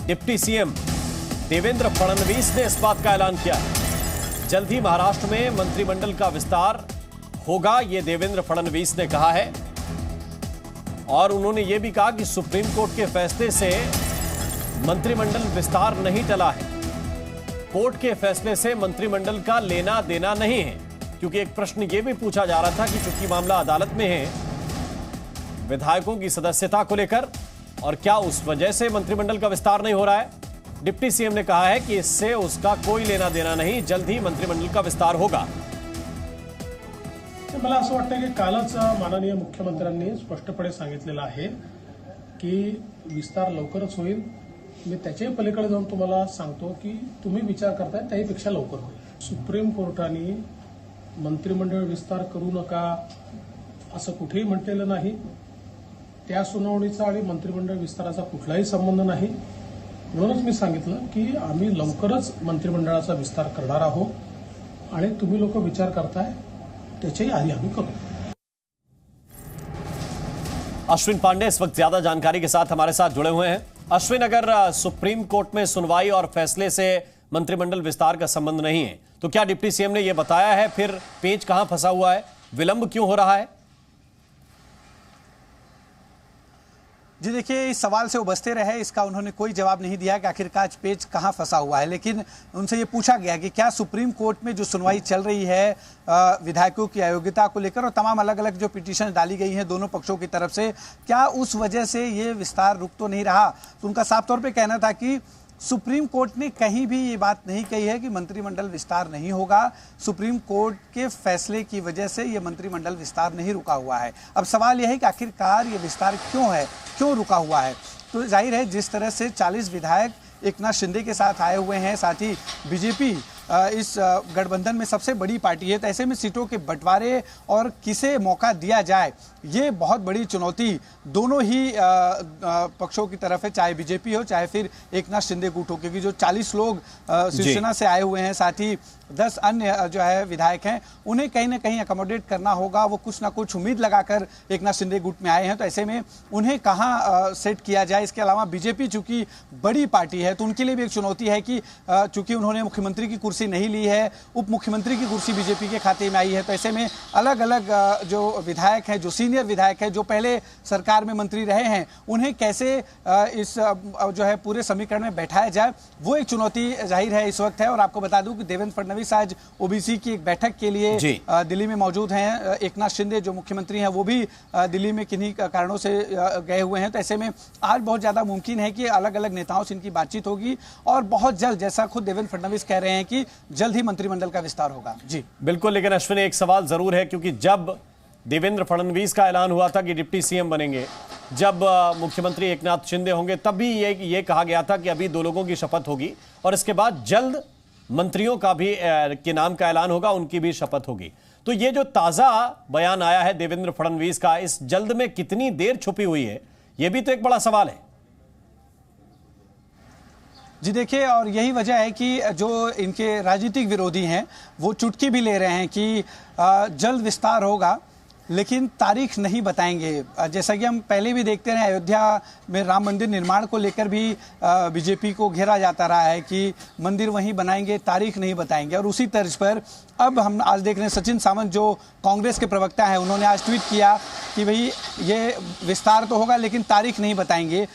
Deputy CM Devendra Fadnavis ने इस बात का ऐलान किया। जल्द ही महाराष्ट्र में मंत्रिमंडल का विस्तार होगा, यह देवेंद्र फडणवीस ने कहा है। और उन्होंने यह भी कहा कि सुप्रीम कोर्ट के फैसले से मंत्रिमंडल विस्तार नहीं टला है। कोर्ट के फैसले से मंत्रिमंडल का लेना देना नहीं है, क्योंकि एक प्रश्न यह भी पूछा जा रहा था कि चूंकि मामला अदालत में है विधायकों की सदस्यता को लेकर, और क्या उस वजह से मंत्रिमंडल का विस्तार नहीं हो रहा है। डिप्टी सीएम ने कहा है कि इससे उसका कोई लेना देना नहीं, जल्द ही मंत्रिमंडल का विस्तार होगा। मला असं वाटतं की कालच माननीय मुख्यमंत्र्यांनी स्पष्टपणे सांगितलेलं आहे की विस्तार लवकरच होईल। मी त्याच्याही पलीकडे जाऊन तुम्हाला सांगतो की तुम्ही विचार करताय त्याहीपेक्षा लवकर होईल। सुप्रीम कोर्टाने मंत्रिमंडळ विस्तार करू नका असं कुठेही म्हटलेलं नाही। त्या सुनावणीचा आणि मंत्रिमंडळ विस्ताराचा कुठलाही संबंध नाही। म्हणूनच मी सांगितलं की आम्ही लवकरच मंत्रिमंडळाचा विस्तार करणार आहोत आणि तुम्ही लोक विचार करताय त्याच्याही आधी आम्ही करू। अश्विन पांडे इस वक्त ज्यादा जानकारी के साथ हमारे साथ जुड़े हुए हैं। अश्विन, अगर सुप्रीम कोर्ट में सुनवाई और फैसले से मंत्रिमंडल विस्तार का संबंध नहीं है, तो क्या डिप्टी सीएम ने यह बताया है फिर पेच कहां फंसा हुआ है, विलंब क्यों हो रहा है? जी देखिए, इस सवाल से वो बचते रहे, इसका उन्होंने कोई जवाब नहीं दिया कि आखिरकार पेच कहां फंसा हुआ है। लेकिन उनसे ये पूछा गया कि क्या सुप्रीम कोर्ट में जो सुनवाई चल रही है विधायकों की अयोग्यता को लेकर और तमाम अलग अलग जो पिटीशन डाली गई हैं दोनों पक्षों की तरफ से, क्या उस वजह से ये विस्तार रुक तो नहीं रहा। तो उनका साफ तौर पर कहना था कि सुप्रीम कोर्ट ने कहीं भी ये बात नहीं कही है कि मंत्रिमंडल विस्तार नहीं होगा। सुप्रीम कोर्ट के फैसले की वजह से ये मंत्रिमंडल विस्तार नहीं रुका हुआ है। अब सवाल यह है कि आखिरकार ये विस्तार क्यों है, क्यों रुका हुआ है। तो जाहिर है जिस तरह से 40 विधायक एकनाथ शिंदे के साथ आए हुए हैं, साथ ही बीजेपी इस गठबंधन में सबसे बड़ी पार्टी है, तो ऐसे में सीटों के बंटवारे और किसे मौका दिया जाए ये बहुत बड़ी चुनौती दोनों ही पक्षों की तरफ है, चाहे बीजेपी हो चाहे फिर एकनाथ शिंदे गुट हो। क्योंकि जो 40 लोग शिवसेना से आए हुए हैं, साथ ही 10 अन्य जो है विधायक हैं, उन्हें कहीं ना कहीं अकोमोडेट करना होगा। वो कुछ ना कुछ उम्मीद लगाकर एकनाथ शिंदे गुट में आए हैं, तो ऐसे में उन्हें कहाँ सेट किया जाए। इसके अलावा बीजेपी चूंकि बड़ी पार्टी है तो उनके लिए भी एक चुनौती है कि चूंकि उन्होंने मुख्यमंत्री की कुर्सी नहीं ली है, उप मुख्यमंत्री की कुर्सी बीजेपी के खाते में आई है, तो ऐसे में अलग अलग जो विधायक हैं, जो सीनियर विधायक हैं, जो पहले सरकार में मंत्री रहे हैं, उन्हें कैसे इस जो है पूरे समीकरण में बैठाया जाए, वो एक चुनौती जाहिर है इस वक्त है। और आपको बता दूं कि देवेंद्र फडणवीस आज ओबीसी की एक बैठक के लिए दिल्ली में मौजूद हैं। एकनाथ शिंदे जो मुख्यमंत्री हैं वो भी दिल्ली में किन्हीं कारणों से गए हुए हैं, तो ऐसे में आज बहुत ज्यादा मुमकिन है कि अलग अलग नेताओं से इनकी बातचीत होगी और बहुत जल्द, जैसा खुद देवेंद्र फडणवीस कह रहे हैं कि जल्द ही मंत्रिमंडल का विस्तार होगा। जी बिल्कुल, लेकिन अश्विन एक सवाल जरूर है, क्योंकि जब देवेंद्र फडणवीस का ऐलान हुआ था कि डिप्टी सीएम बनेंगे, जब मुख्यमंत्री एकनाथ शिंदे होंगे, तब भी ये कहा गया था कि अभी 2 लोगों की शपथ होगी और इसके बाद जल्द मंत्रियों का भी के नाम का ऐलान होगा, उनकी भी शपथ होगी। तो ये जो ताजा बयान आया है देवेंद्र फडणवीस का, इस जल्द में कितनी देर छुपी हुई है, यह भी तो एक बड़ा सवाल है। जी देखिए, और यही वजह है कि जो इनके राजनीतिक विरोधी हैं वो चुटकी भी ले रहे हैं कि जल्द विस्तार होगा, लेकिन तारीख नहीं बताएंगे। जैसा कि हम पहले भी देखते रहे, अयोध्या में राम मंदिर निर्माण को लेकर भी बीजेपी को घेरा जाता रहा है कि मंदिर वहीं बनाएंगे, तारीख नहीं बताएंगे। और उसी तर्ज पर अब हम आज देख रहे हैं सचिन सावंत जो कांग्रेस के प्रवक्ता हैं, उन्होंने आज ट्वीट किया कि भाई ये विस्तार तो होगा लेकिन तारीख नहीं बताएंगे।